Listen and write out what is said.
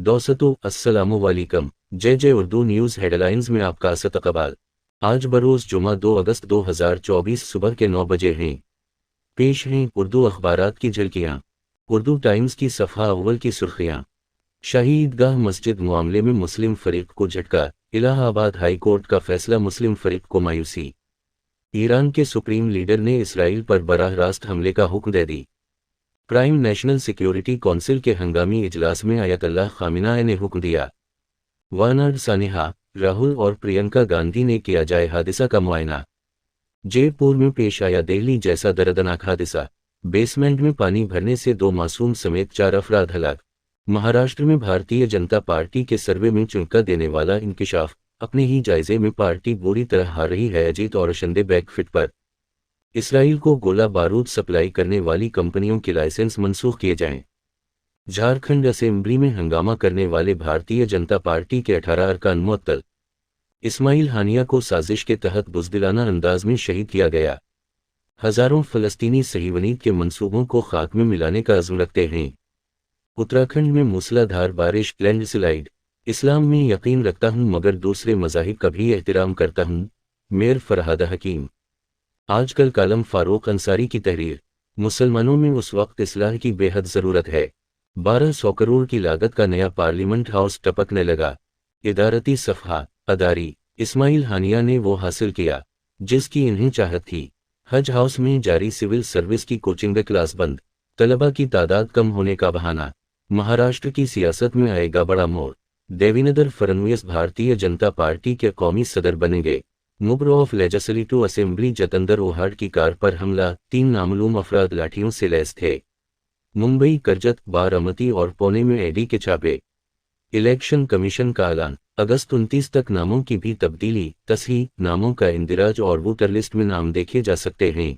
दोस्तों अस्सलामु वालेकुम। जय जय उर्दू न्यूज़ हेडलाइंस में आपका इस्तकबाल। आज बरोज़ जुमा 2 अगस्त 2024 सुबह के 9 बजे हैं। पेश हैं उर्दू अखबारात की झलकियाँ। उर्दू टाइम्स की सफ़ा अव्वल की सुर्खियाँ। शाही ईदगाह मस्जिद मामले में मुस्लिम फरीक को झटका, इलाहाबाद हाई कोर्ट का फैसला मुस्लिम फरीक को मायूसी। ईरान के सुप्रीम लीडर ने इसराइल पर बराह रास्त हमले का हुक्म दे दी। प्राइम नेशनल सिक्योरिटी काउंसिल के हंगामी इजलास में आयतुल्लाह खामिनेई ने हुक्म दिया। वानर सानेहा, राहुल और प्रियंका गांधी ने किया जाए हादसा का मुआयना। जयपुर में पेश आया दिल्ली जैसा दर्दनाक हादसा। बेसमेंट में पानी भरने से 2 मासूम समेत 4 अफराद हलाक। महाराष्ट्र में भारतीय जनता पार्टी के सर्वे में चौंका देने वाला इंकिशाफ। अपने ही जायजे में पार्टी बुरी तरह हार रही है अजीत और शिंदे बैकफिट पर। इसराइल को गोला बारूद सप्लाई करने वाली कंपनियों के लाइसेंस मनसूख किए जाएं। झारखंड असेंबली में हंगामा करने वाले भारतीय जनता पार्टी के 18 अरकान मुअत्तल। इस्माइल हानिया को साजिश के तहत बुज़दिलाना अंदाज में शहीद किया गया। हजारों फलस्तीनी सहीवनीत के मंसूबों को खाक में मिलाने का अज़्म रखते हैं। उत्तराखंड में मूसलाधार बारिश, लैंडस्लाइड। इस्लाम में यकीन रखता हूँ मगर दूसरे मज़ाहिब का भी एहतराम करता हूँ। मेयर फरहादा हकीम। आजकल कालम फारूक अंसारी की तहरीर। मुसलमानों में उस वक्त इस्लाह की बेहद ज़रूरत है। 1200 करोड़ की लागत का नया पार्लियामेंट हाउस टपकने लगा। इदारती सफ़हा अदारी। इस्माइल हानिया ने वो हासिल किया जिसकी इन्हें चाहत थी। हज हाउस में जारी सिविल सर्विस की कोचिंग क्लास बंद। तलबा की तादाद कम होने का बहाना। महाराष्ट्र की सियासत में आएगा बड़ा मोड़। देवेंद्र फडणवीस भारतीय जनता पार्टी के कौमी सदर बनेंगे। Member of legislative assembly Jitendra Awhad की कार पर हमला, 3 नामालूम अफराद लाठियों से लैस थे। मुंबई, करजत, बारामती और पुणे में ईडी के छापे। इलेक्शन कमीशन का ऐलान, अगस्त 29 तक नामों की भी तब्दीली, तस्हीह, नामों का इंदिराज और वोटर लिस्ट में नाम देखे जा सकते हैं।